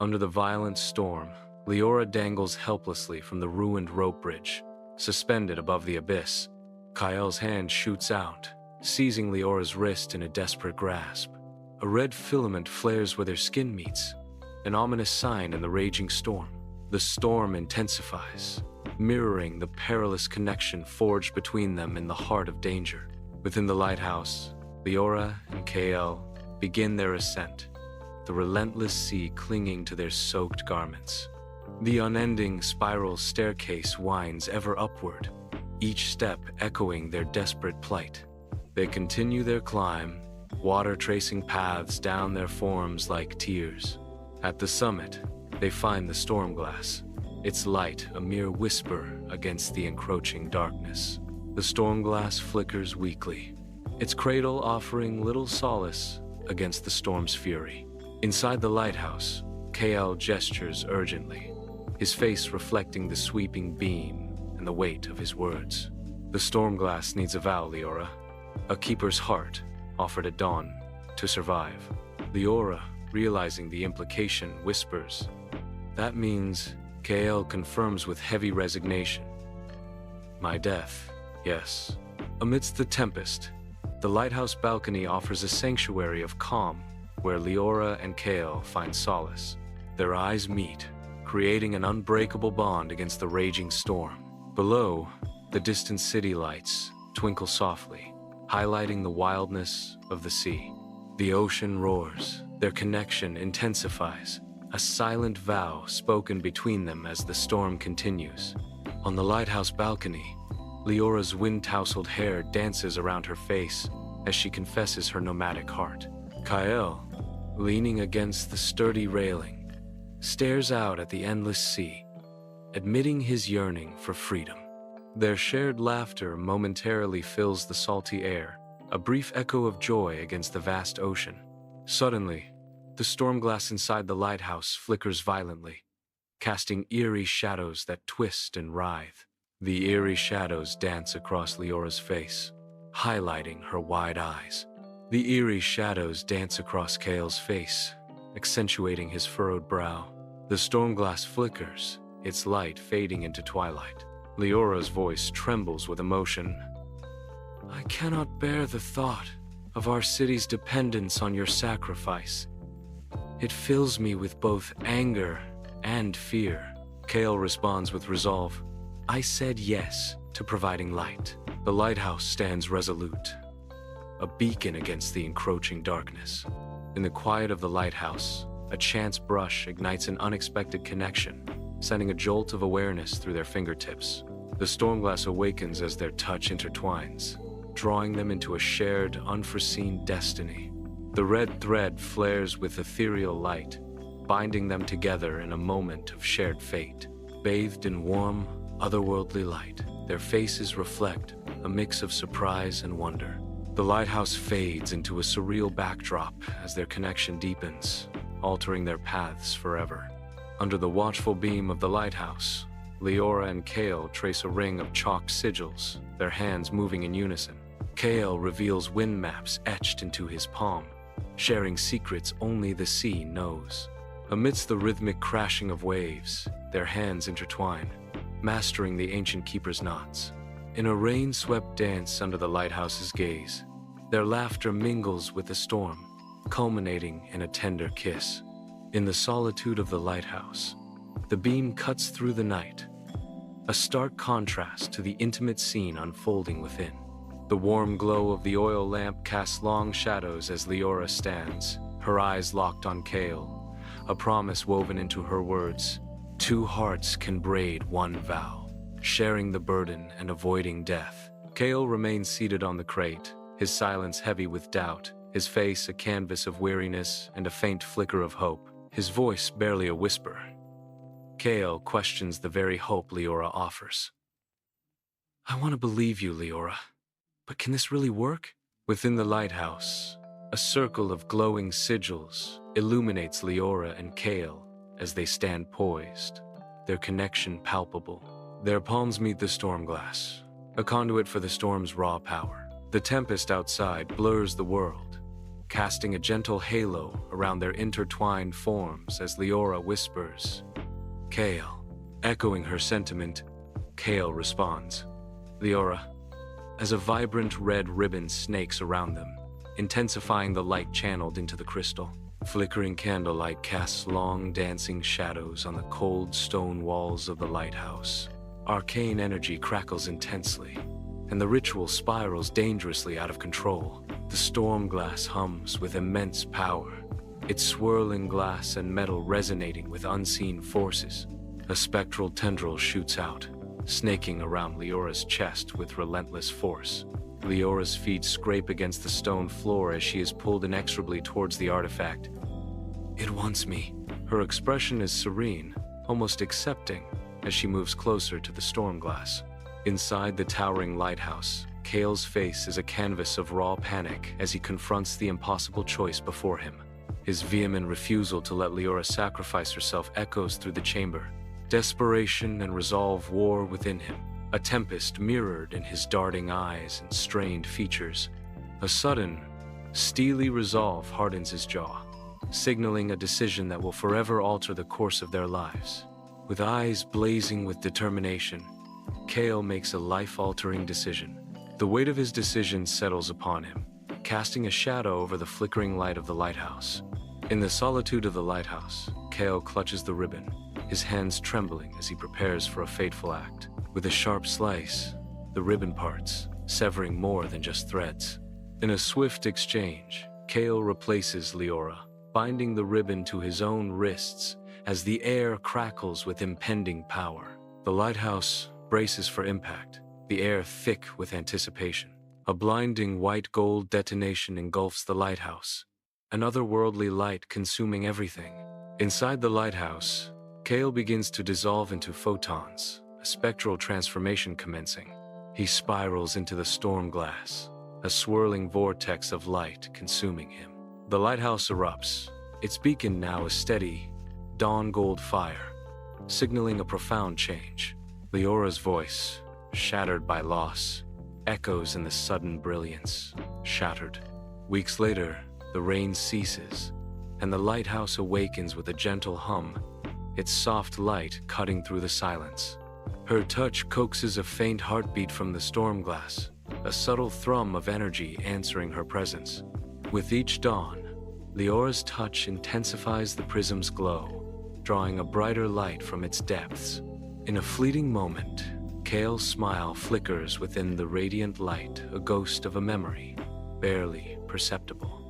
Under the violent storm, Leora dangles helplessly from the ruined rope bridge, suspended above the abyss. Kael's hand shoots out, seizing Leora's wrist in a desperate grasp. A red filament flares where their skin meets, an ominous sign in the raging storm. The storm intensifies, mirroring the perilous connection forged between them in the heart of danger. Within the lighthouse, Leora and Kael begin their ascent, the relentless sea clinging to their soaked garments. The unending spiral staircase winds ever upward, each step echoing their desperate plight. They continue their climb, water tracing paths down their forms like tears. At the summit, they find the Stormglass, its light a mere whisper against the encroaching darkness. The Stormglass flickers weakly, its cradle offering little solace against the storm's fury. Inside the lighthouse, Kael gestures urgently, his face reflecting the sweeping beam and the weight of his words. The Stormglass needs a vow, Leora. A keeper's heart, offered at dawn, to survive. Leora, realizing the implication, whispers. That means, Kael confirms with heavy resignation. My death, yes. Amidst the tempest, the lighthouse balcony offers a sanctuary of calm, where Leora and Kael find solace. Their eyes meet, creating an unbreakable bond against the raging storm. Below, the distant city lights twinkle softly, highlighting the wildness of the sea. The ocean roars, their connection intensifies, a silent vow spoken between them as the storm continues. On the lighthouse balcony, Leora's wind-tousled hair dances around her face as she confesses her nomadic heart. Kael, leaning against the sturdy railing, stares out at the endless sea, admitting his yearning for freedom. Their shared laughter momentarily fills the salty air, a brief echo of joy against the vast ocean. Suddenly, the Stormglass inside the lighthouse flickers violently, casting eerie shadows that twist and writhe. The eerie shadows dance across Leora's face, highlighting her wide eyes. The eerie shadows dance across Kael's face, accentuating his furrowed brow. The Stormglass flickers, its light fading into twilight. Leora's voice trembles with emotion. I cannot bear the thought of our city's dependence on your sacrifice. It fills me with both anger and fear. Kael responds with resolve. I said yes to providing light. The lighthouse stands resolute, a beacon against the encroaching darkness. In the quiet of the lighthouse, a chance brush ignites an unexpected connection, sending a jolt of awareness through their fingertips. The Stormglass awakens as their touch intertwines, drawing them into a shared, unforeseen destiny. The red thread flares with ethereal light, binding them together in a moment of shared fate. Bathed in warm, otherworldly light, their faces reflect a mix of surprise and wonder. The lighthouse fades into a surreal backdrop as their connection deepens, altering their paths forever. Under the watchful beam of the lighthouse, Leora and Kael trace a ring of chalked sigils, their hands moving in unison. Kael reveals wind maps etched into his palm, sharing secrets only the sea knows. Amidst the rhythmic crashing of waves, their hands intertwine, mastering the ancient keeper's knots. In a rain-swept dance under the lighthouse's gaze, their laughter mingles with the storm, culminating in a tender kiss. In the solitude of the lighthouse, the beam cuts through the night, a stark contrast to the intimate scene unfolding within. The warm glow of the oil lamp casts long shadows as Leora stands, her eyes locked on Kael, a promise woven into her words. Two hearts can braid one vow, sharing the burden and avoiding death. Kael remains seated on the crate, his silence heavy with doubt, his face a canvas of weariness and a faint flicker of hope, his voice barely a whisper. Kael questions the very hope Leora offers. I want to believe you, Leora, but can this really work? Within the lighthouse, a circle of glowing sigils illuminates Leora and Kael as they stand poised, their connection palpable. Their palms meet the Stormglass, a conduit for the storm's raw power. The tempest outside blurs the world, casting a gentle halo around their intertwined forms as Leora whispers, "Kale." Echoing her sentiment, Kale responds, "Leora," as a vibrant red ribbon snakes around them, intensifying the light channeled into the crystal. Flickering candlelight casts long dancing shadows on the cold stone walls of the lighthouse. Arcane energy crackles intensely, and the ritual spirals dangerously out of control. The Stormglass hums with immense power, its swirling glass and metal resonating with unseen forces. A spectral tendril shoots out, snaking around Leora's chest with relentless force. Leora's feet scrape against the stone floor as she is pulled inexorably towards the artifact. "It wants me." Her expression is serene, almost accepting, as she moves closer to the Stormglass. Inside the towering lighthouse, Kale's face is a canvas of raw panic as he confronts the impossible choice before him. His vehement refusal to let Leora sacrifice herself echoes through the chamber. Desperation and resolve war within him, a tempest mirrored in his darting eyes and strained features. A sudden, steely resolve hardens his jaw, signaling a decision that will forever alter the course of their lives. With eyes blazing with determination, Kale makes a life-altering decision. The weight of his decision settles upon him, casting a shadow over the flickering light of the lighthouse. In the solitude of the lighthouse, Kale clutches the ribbon, his hands trembling as he prepares for a fateful act. With a sharp slice, the ribbon parts, severing more than just threads. In a swift exchange, Kale replaces Leora, binding the ribbon to his own wrists as the air crackles with impending power. The lighthouse braces for impact, the air thick with anticipation. A blinding white-gold detonation engulfs the lighthouse, an otherworldly light consuming everything. Inside the lighthouse, Kale begins to dissolve into photons, a spectral transformation commencing. He spirals into the Stormglass, a swirling vortex of light consuming him. The lighthouse erupts, its beacon now a steady, dawn-gold fire, signaling a profound change. Leora's voice, shattered by loss, echoes in the sudden brilliance, shattered. Weeks later, the rain ceases, and the lighthouse awakens with a gentle hum, its soft light cutting through the silence. Her touch coaxes a faint heartbeat from the Stormglass, a subtle thrum of energy answering her presence. With each dawn, Leora's touch intensifies the prism's glow, drawing a brighter light from its depths. In a fleeting moment, Kale's smile flickers within the radiant light, a ghost of a memory, barely perceptible.